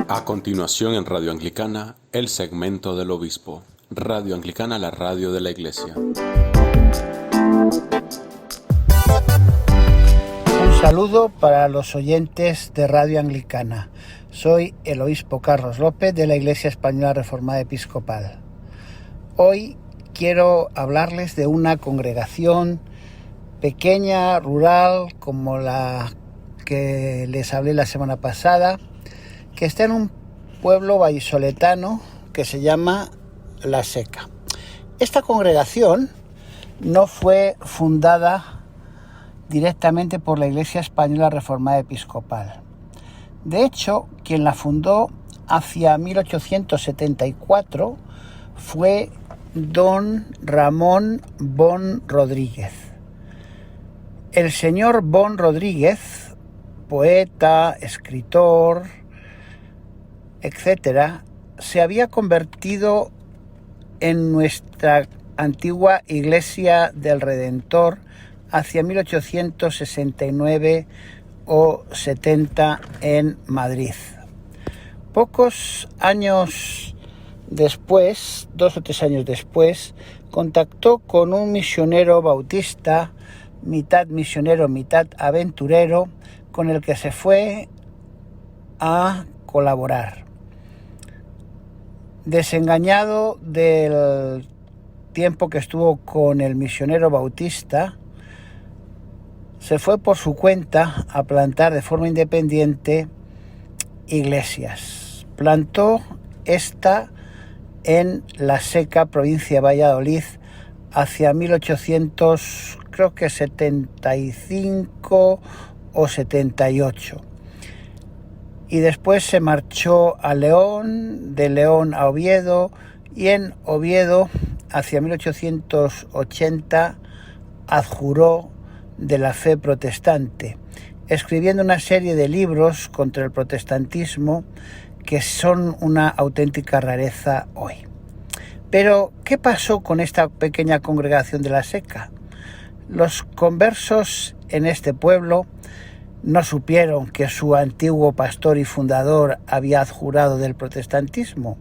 A continuación en Radio Anglicana, el segmento del obispo. Radio Anglicana, la radio de la Iglesia. Un saludo para los oyentes de Radio Anglicana. Soy el obispo Carlos López de la Iglesia Española Reformada Episcopal. Hoy quiero hablarles de una congregación pequeña, rural, como la que les hablé la semana pasada, que está en un pueblo vallisoletano que se llama La Seca. Esta congregación no fue fundada directamente por la Iglesia Española Reformada Episcopal. De hecho, quien la fundó hacia 1874 fue don Ramón Bon Rodríguez. El señor Bon Rodríguez, poeta, escritor, etcétera, se había convertido en nuestra antigua Iglesia del Redentor hacia 1869 o 70 en Madrid. Pocos años después, 2 o 3 años después, contactó con un misionero bautista, mitad misionero, mitad aventurero, con el que se fue a colaborar. Desengañado del tiempo que estuvo con el misionero bautista, se fue por su cuenta a plantar de forma independiente iglesias. Plantó esta en La Seca, provincia de Valladolid, hacia 1875 o 78. Y después se marchó a León, de León a Oviedo, y en Oviedo, hacia 1880, adjuró de la fe protestante, escribiendo una serie de libros contra el protestantismo que son una auténtica rareza hoy. Pero, ¿qué pasó con esta pequeña congregación de La Seca? Los conversos en este pueblo no supieron que su antiguo pastor y fundador había adjurado del protestantismo.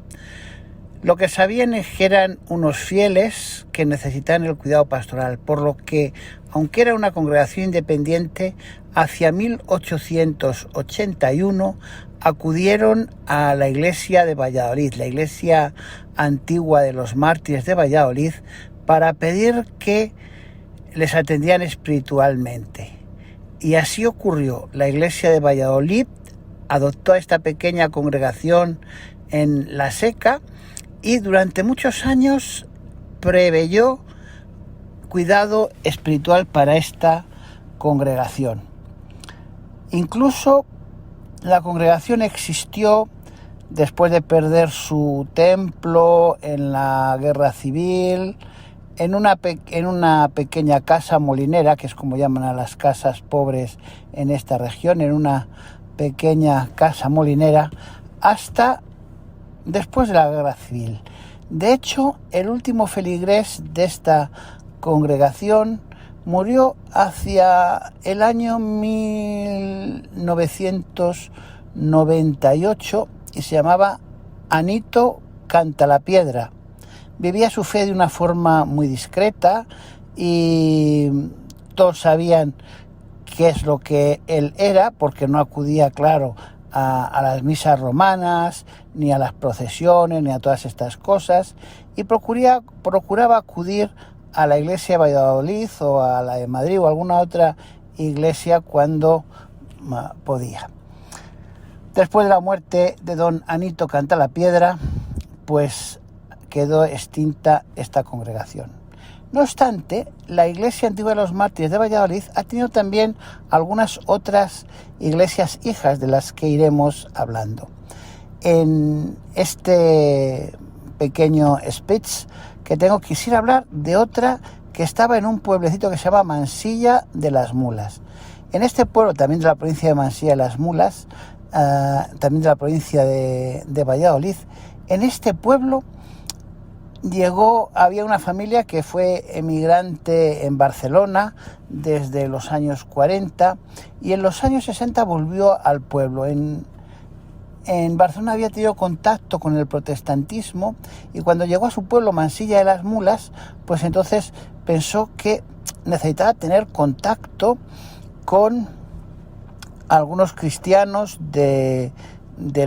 Lo que sabían es que eran unos fieles que necesitaban el cuidado pastoral, por lo que, aunque era una congregación independiente, hacia 1881 acudieron a la iglesia de Valladolid, la iglesia antigua de los mártires de Valladolid, para pedir que les atendieran espiritualmente. Y así ocurrió. La iglesia de Valladolid adoptó a esta pequeña congregación en La Seca y durante muchos años preveyó cuidado espiritual para esta congregación. Incluso la congregación existió después de perder su templo en la guerra civil, en una pequeña casa molinera, que es como llaman a las casas pobres en esta región, en una pequeña casa molinera, hasta después de la guerra civil. De hecho, el último feligrés de esta congregación murió hacia el año 1998 y se llamaba Anito Cantalapiedra. Vivía su fe de una forma muy discreta y todos sabían qué es lo que él era, porque no acudía, claro, a las misas romanas, ni a las procesiones, ni a todas estas cosas, y procuraba acudir a la iglesia de Valladolid o a la de Madrid o alguna otra iglesia cuando podía. Después de la muerte de don Anito Cantalapiedra, pues quedó extinta esta congregación. No obstante, la iglesia antigua de los mártires de Valladolid ha tenido también algunas otras iglesias hijas de las que iremos hablando. En este pequeño speech que tengo, quisiera hablar de otra que estaba en un pueblecito que se llama Mansilla de las Mulas. En este pueblo, también de la provincia de Mansilla de las Mulas, también de la provincia de Valladolid, en este pueblo había una familia que fue emigrante en Barcelona desde los años 40 y en los años 60 volvió al pueblo. En Barcelona había tenido contacto con el protestantismo y cuando llegó a su pueblo, Mansilla de las Mulas, pues entonces pensó que necesitaba tener contacto con algunos cristianos del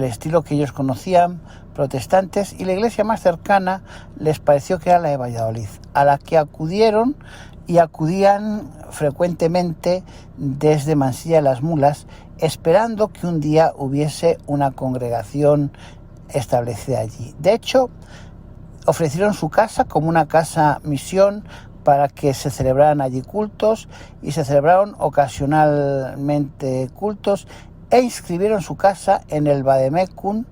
estilo que ellos conocían, protestantes, y la iglesia más cercana les pareció que era la de Valladolid, a la que acudieron y acudían frecuentemente desde Mansilla de las Mulas, esperando que un día hubiese una congregación establecida allí. De hecho, ofrecieron su casa como una casa misión para que se celebraran allí cultos, y se celebraron ocasionalmente cultos, e inscribieron su casa en el Vademecum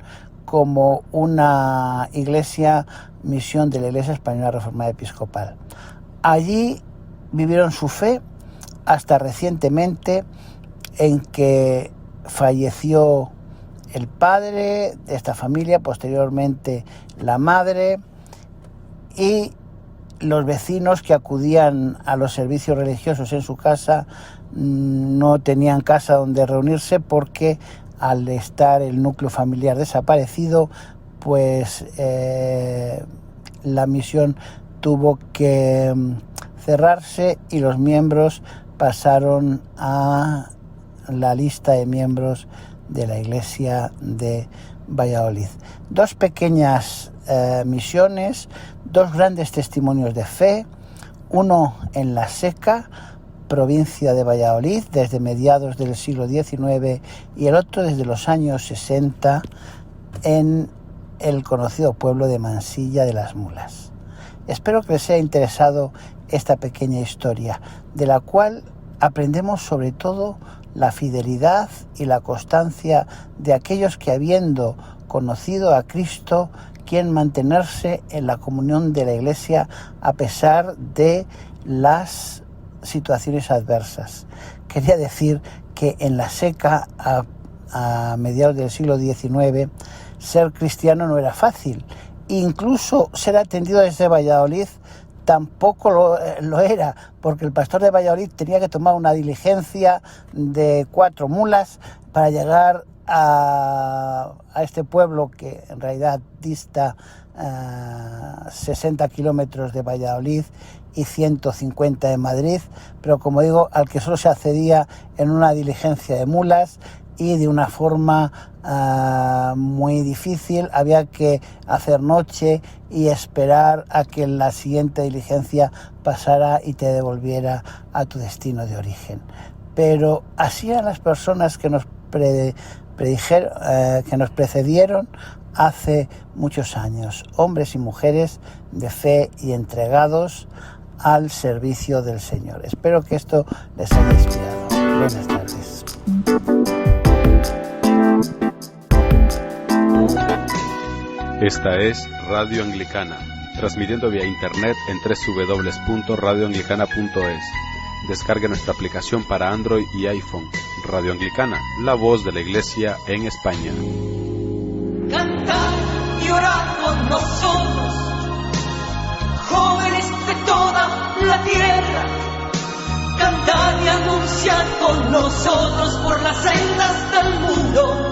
como una iglesia misión de la Iglesia Española Reformada Episcopal. Allí vivieron su fe hasta recientemente, en que falleció el padre de esta familia, posteriormente la madre, y los vecinos que acudían a los servicios religiosos en su casa no tenían casa donde reunirse, porque al estar el núcleo familiar desaparecido, pues la misión tuvo que cerrarse y los miembros pasaron a la lista de miembros de la iglesia de Valladolid. Dos pequeñas misiones, dos grandes testimonios de fe, uno en La Seca, provincia de Valladolid, desde mediados del siglo XIX, y el otro desde los años 60 en el conocido pueblo de Mansilla de las Mulas. Espero que les haya interesado esta pequeña historia, de la cual aprendemos sobre todo la fidelidad y la constancia de aquellos que, habiendo conocido a Cristo, quieren mantenerse en la comunión de la Iglesia a pesar de las situaciones adversas. Quería decir que en La Seca, a mediados del siglo XIX, ser cristiano no era fácil. Incluso ser atendido desde Valladolid tampoco lo era, porque el pastor de Valladolid tenía que tomar una diligencia de 4 mulas para llegar a este pueblo, que en realidad dista 60 kilómetros de Valladolid y 150 de Madrid, pero como digo, al que solo se accedía en una diligencia de mulas y de una forma muy difícil. Había que hacer noche y esperar a que la siguiente diligencia pasara y te devolviera a tu destino de origen. Pero así eran las personas que nos precedieron hace muchos años, hombres y mujeres de fe y entregados al servicio del Señor. Espero que esto les haya inspirado. Buenas tardes. Esta es Radio Anglicana, transmitiendo vía internet en www.radioanglicana.es. Descargue nuestra aplicación para Android y iPhone. Radio Anglicana, la voz de la Iglesia en España. Cantad y orad con nosotros, jóvenes de toda la tierra. Cantad y anunciad con nosotros por las sendas del mundo.